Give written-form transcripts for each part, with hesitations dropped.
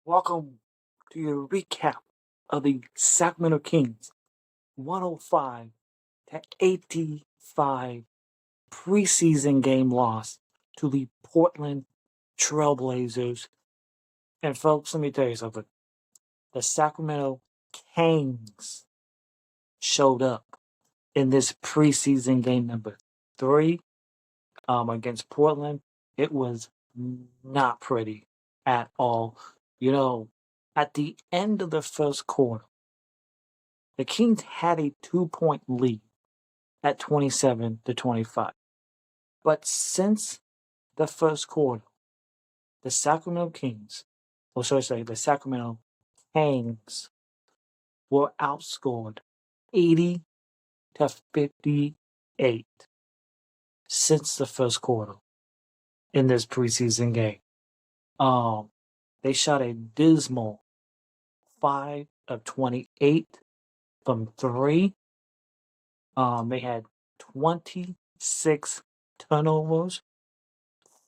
Welcome to your recap of the Sacramento Kings 105 to 85 preseason game loss to the Portland Trailblazers. And folks, let me tell you something. The Sacramento KANGZ showed up in this preseason game number 3 against Portland. It was not pretty at all. At the end of the first quarter, the Kings had a 2-point lead at 27-25. But since the first quarter, the Sacramento Kings, or should I say the Sacramento KANGZ, were outscored 80-58 since the first quarter in this preseason game. They shot a dismal 5 of 28 from 3. They had 26 turnovers,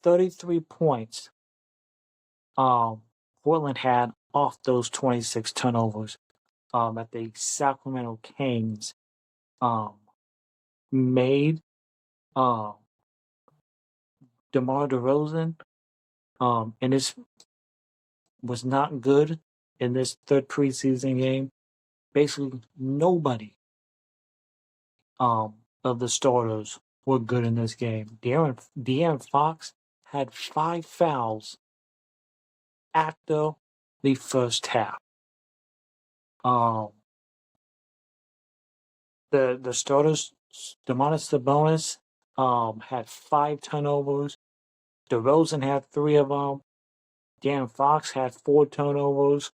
33 points. Portland had off those 26 turnovers. That the Sacramento Kings made. DeMar DeRozan, and this was not good in this third preseason game. Basically, nobody of the starters were good in this game. De'Aaron Fox had 5 fouls after the first half. The starters, Domantas Sabonis, had 5 turnovers. DeRozan had 3 of them. De'Aaron Fox had 4 turnovers.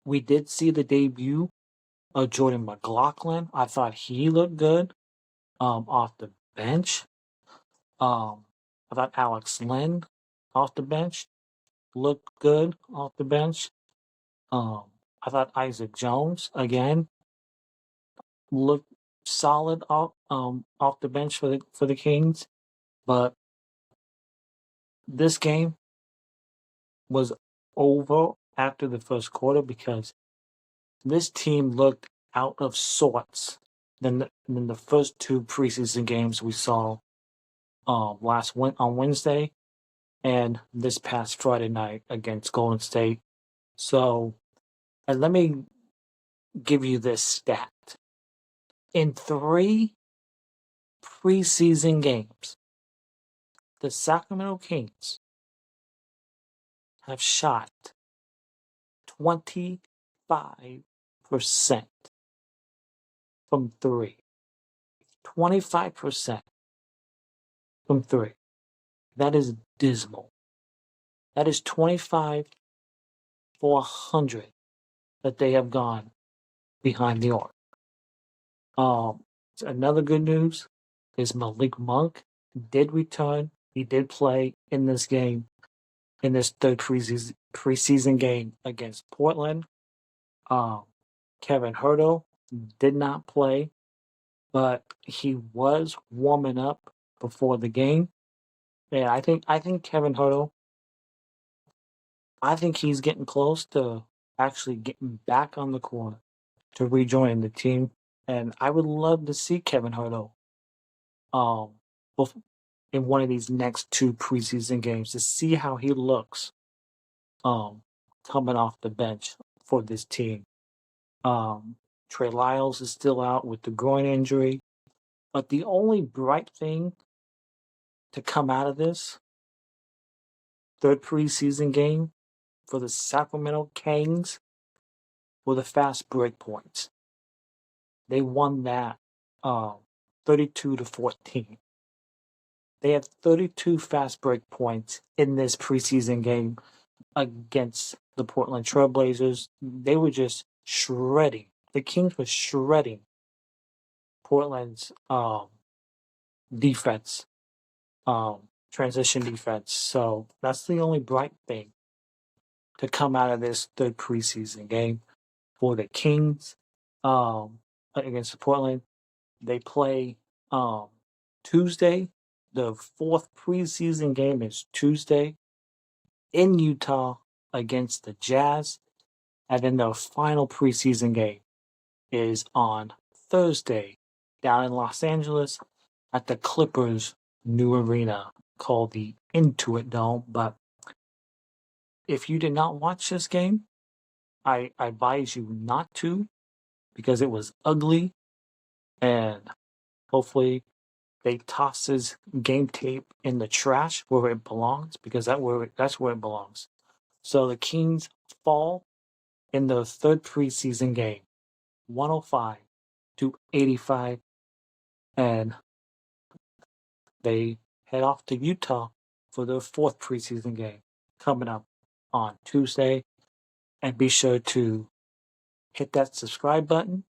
We did see the debut of Jordan McLaughlin. I thought he looked good off the bench. I thought Alex Len off the bench looked good off the bench. I thought Isaac Jones, again, looked solid off the bench for the Kings. But this game was over after the first quarter because this team looked out of sorts than the first 2 preseason games we saw on Wednesday and this past Friday night against Golden State. So, and let me give you this stat. In 3 preseason games, the Sacramento Kings have shot 25% from 3. 25% from 3. That is dismal. That is 25 for 100 that they have gone behind the arc. Another good news is Malik Monk did return. He did play in this game, in this third preseason game against Portland. Kevin Huerter did not play, but he was warming up before the game. Yeah, I think Kevin Huerter, I think he's getting close to actually getting back on the court to rejoin the team. And I would love to see Kevin Huerter in one of these next 2 preseason games to see how he looks coming off the bench for this team. Trey Lyles is still out with the groin injury. But the only bright thing to come out of this third preseason game for the Sacramento Kings were the fast break points. They won that 32-14. They had 32 fast break points in this preseason game against the Portland Trailblazers. They were just shredding. The Kings were shredding Portland's defense, transition defense. So that's the only bright thing to come out of this third preseason game for the Kings against Portland. They play Tuesday. The 4th preseason game is Tuesday in Utah against the Jazz. And then their final preseason game is on Thursday down in Los Angeles at the Clippers' new arena called the Intuit Dome. But if you did not watch this game, I advise you not to because it was ugly, and hopefully they toss his game tape in the trash where it belongs because that's where it belongs. So the Kings fall in the third preseason game, 105-85, and they head off to Utah for their fourth preseason game coming up on Tuesday. And be sure to hit that subscribe button,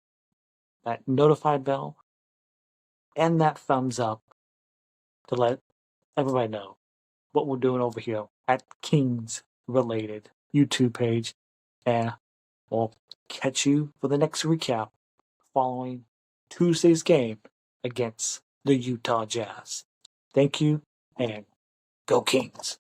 that notify bell, and that thumbs up to let everybody know what we're doing over here at Kings Related YouTube page. And we'll catch you for the next recap following Tuesday's game against the Utah Jazz. Thank you, and go Kings.